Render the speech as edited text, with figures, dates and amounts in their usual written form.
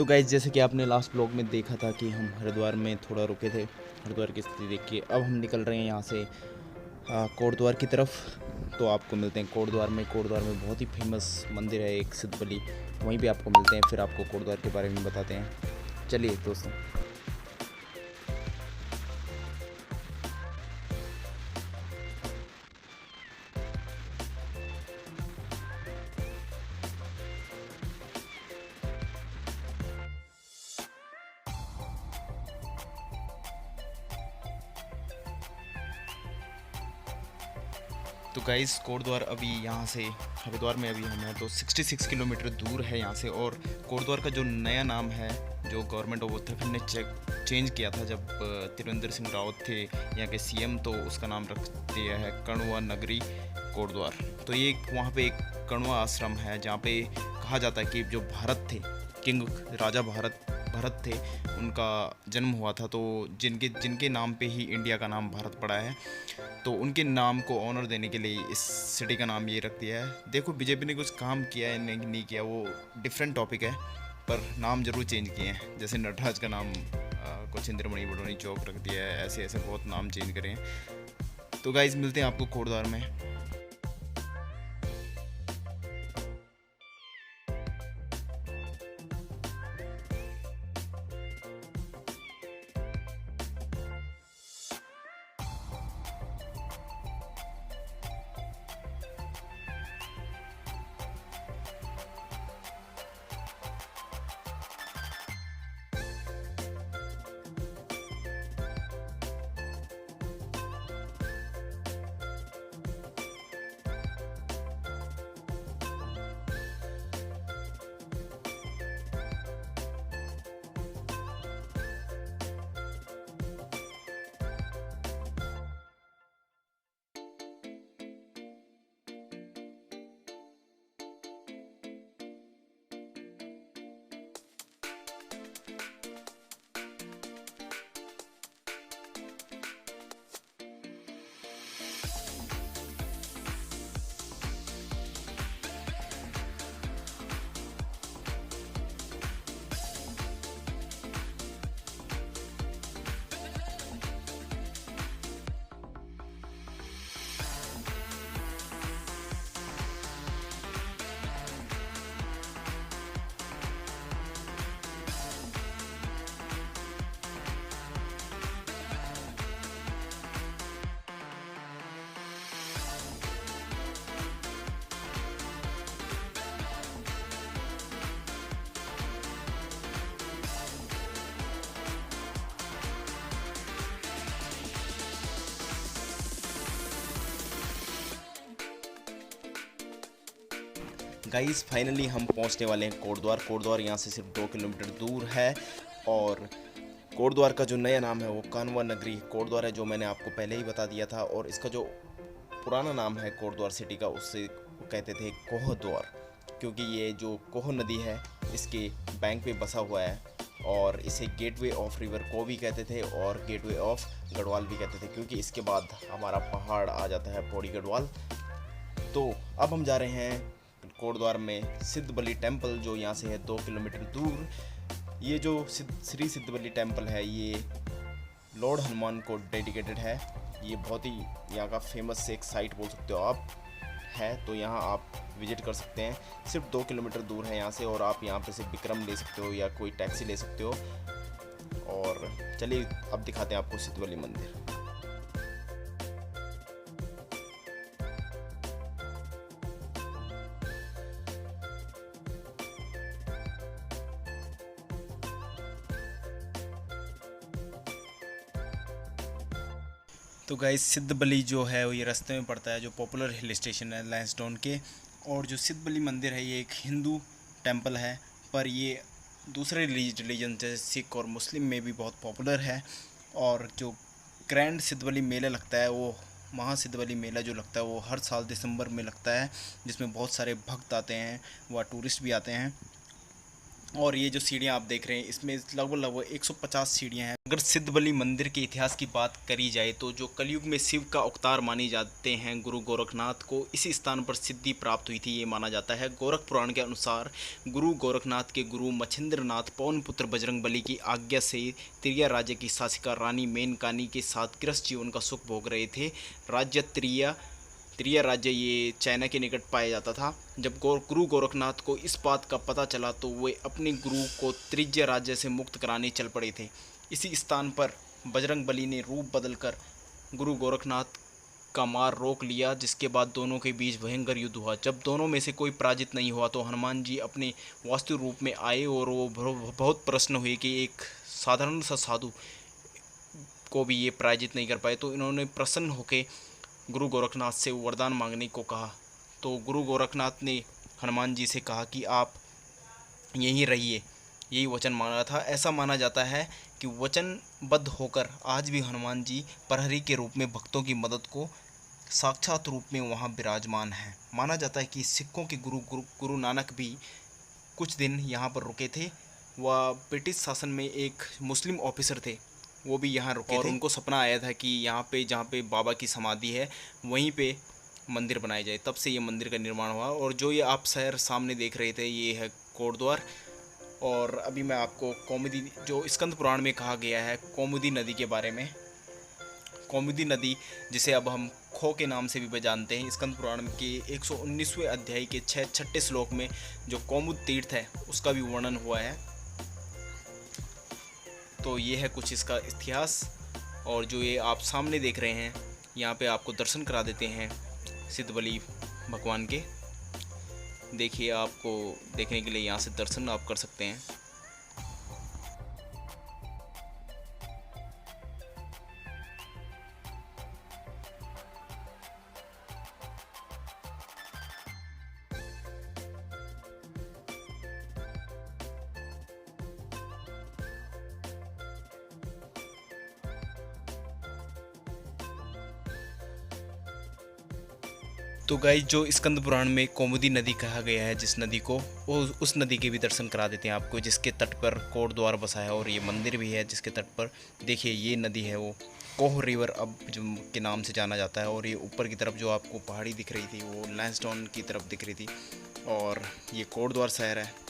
तो गाइज़ जैसे कि आपने लास्ट ब्लॉग में देखा था कि हम हरिद्वार में थोड़ा रुके थे। हरिद्वार की स्थिति देख के अब हम निकल रहे हैं यहाँ से कोटद्वार की तरफ। तो आपको मिलते हैं कोटद्वार में। कोटद्वार में बहुत ही फेमस मंदिर है एक सिद्ध बली, वहीं पे आपको मिलते हैं, फिर आपको कोटद्वार के बारे में बताते हैं। चलिए दोस्तों। तो गाइस कोटद्वार अभी यहाँ से हरिद्वार में अभी हम हैं तो 66 किलोमीटर दूर है यहाँ से। और कोटद्वार का जो नया नाम है, जो गवर्नमेंट ऑफ उत्तराखंड ने चेंज किया था जब त्रिवेंद्र सिंह रावत थे यहाँ के सीएम, तो उसका नाम रख दिया है कण्वा नगरी कोटद्वार। तो ये वहाँ पे एक कण्वा आश्रम है जहाँ पे कहा जाता है कि जो भारत थे, किंग राजा भरत थे, उनका जन्म हुआ था। तो जिनके जिनके नाम पे ही इंडिया का नाम भारत पड़ा है, तो उनके नाम को ऑनर देने के लिए इस सिटी का नाम ये रख दिया है। देखो बीजेपी ने कुछ काम किया है नहीं किया, वो डिफरेंट टॉपिक है, पर नाम जरूर चेंज किए हैं। जैसे नटराज का नाम कुछ इंद्रमणि बडोनी चौक रख दिया है, ऐसे ऐसे बहुत नाम चेंज करे हैं। तो गाइज मिलते हैं आपको कोटद्वार में। गाइस फाइनली हम पहुंचने वाले हैं कोटद्वार। कोटद्वार यहाँ से सिर्फ 2 किलोमीटर दूर है। और कोटद्वार का जो नया नाम है वो कानवा नगरी कोटद्वार है, जो मैंने आपको पहले ही बता दिया था। और इसका जो पुराना नाम है कोटद्वार सिटी का, उससे कहते थे कोहद्वार, क्योंकि ये जो कोह नदी है इसके बैंक पे बसा हुआ है। और इसे गेटवे ऑफ रिवर को भी कहते थे और गेटवे ऑफ गढ़वाल भी कहते थे, क्योंकि इसके बाद हमारा पहाड़ आ जाता है पौड़ी गढ़वाल। तो अब हम जा रहे हैं कोटद्वार में सिद्ध बली टेम्पल, जो यहाँ से है 2 किलोमीटर दूर। ये जो श्री सिद्ध बली टेम्पल है ये लॉर्ड हनुमान को डेडिकेटेड है। ये बहुत ही यहाँ का फेमस एक साइट बोल सकते हो आप है, तो यहाँ आप विजिट कर सकते हैं। सिर्फ 2 किलोमीटर दूर है यहाँ से, और आप यहाँ पे से विक्रम ले सकते हो या कोई टैक्सी ले सकते हो। और चलिए अब दिखाते हैं आपको सिद्ध बली मंदिर। तो गाइस सिद्ध बली जो है वो ये रास्ते में पड़ता है, जो पॉपुलर हिल स्टेशन है लैंसडाउन के। और जो सिद्ध बली मंदिर है ये एक हिंदू टेम्पल है, पर ये दूसरे रिलीजन जैसे सिख और मुस्लिम में भी बहुत पॉपुलर है। और जो ग्रैंड सिद्ध बली मेला लगता है, वो महासिद्ध बली मेला जो लगता है वो हर साल दिसंबर में लगता है, जिसमें बहुत सारे भक्त आते हैं व टूरिस्ट भी आते हैं। और ये जो सीढ़ियाँ आप देख रहे हैं इसमें लगभग 150 सीढ़ियाँ हैं। अगर सिद्धबली मंदिर के इतिहास की बात करी जाए तो जो कलयुग में शिव का अवतार माने जाते हैं गुरु गोरखनाथ को इसी स्थान पर सिद्धि प्राप्त हुई थी, ये माना जाता है। गोरख पुराण के अनुसार गुरु गोरखनाथ के गुरु मच्छिंद्रनाथ पवन पुत्र बजरंगबली की आज्ञा से त्रिया राज्य की शासिका रानी मेनकानी के साथ गृहस्थ जीवन का सुख भोग रहे थे। राज्य त्रिया राज्य ये चाइना के निकट पाया जाता था। जब गुरु गोरखनाथ को इस बात का पता चला तो वे अपने गुरु को त्रिज्य राज्य से मुक्त कराने चल पड़े थे। इसी स्थान पर बजरंगबली ने रूप बदलकर गुरु गोरखनाथ का मार रोक लिया, जिसके बाद दोनों के बीच भयंकर युद्ध हुआ। जब दोनों में से कोई पराजित नहीं हुआ तो हनुमान जी अपने वास्तु रूप में आए और वो बहुत प्रसन्न हुए कि एक साधारण सा साधु को भी ये पराजित नहीं कर पाए। तो इन्होंने प्रसन्न होकर गुरु गोरखनाथ से वरदान मांगने को कहा। तो गुरु गोरखनाथ ने हनुमान जी से कहा कि आप यहीं रहिए, यही वचन मांगा था। ऐसा माना जाता है कि वचनबद्ध होकर आज भी हनुमान जी प्रहरी के रूप में भक्तों की मदद को साक्षात रूप में वहाँ विराजमान है। माना जाता है कि सिखों के गुरु नानक भी कुछ दिन यहाँ पर रुके थे। वह ब्रिटिश शासन में एक मुस्लिम ऑफिसर थे, वो भी यहाँ रुके थे और उनको सपना आया था कि यहाँ पे जहाँ पे बाबा की समाधि है वहीं पे मंदिर बनाया जाए। तब से ये मंदिर का निर्माण हुआ। और जो ये आप शहर सामने देख रहे थे ये है कोटद्वार। और अभी मैं आपको कौमुदी, जो स्कंद पुराण में कहा गया है कौमुदी नदी के बारे में, कौमुदी नदी जिसे अब हम खो के नाम से भी जानते हैं, स्कंद पुराण के 119वें अध्याय के 6 श्लोक में जो कौमुद तीर्थ है उसका भी वर्णन हुआ है। तो ये है कुछ इसका इतिहास। और जो ये आप सामने देख रहे हैं यहाँ पे आपको दर्शन करा देते हैं सिद्धबली भगवान के। देखिए, आपको देखने के लिए यहाँ से दर्शन आप कर सकते हैं। तो गाइस, जो स्कंद पुराण में कौमुदी नदी कहा गया है जिस नदी को, वो उस नदी के भी दर्शन करा देते हैं आपको, जिसके तट पर कोटद्वार बसा है और ये मंदिर भी है जिसके तट पर। देखिए, ये नदी है वो कोह रिवर अब जो के नाम से जाना जाता है। और ये ऊपर की तरफ जो आपको पहाड़ी दिख रही थी वो लैंसडाउन की तरफ दिख रही थी। और ये कोटद्वार शहर है।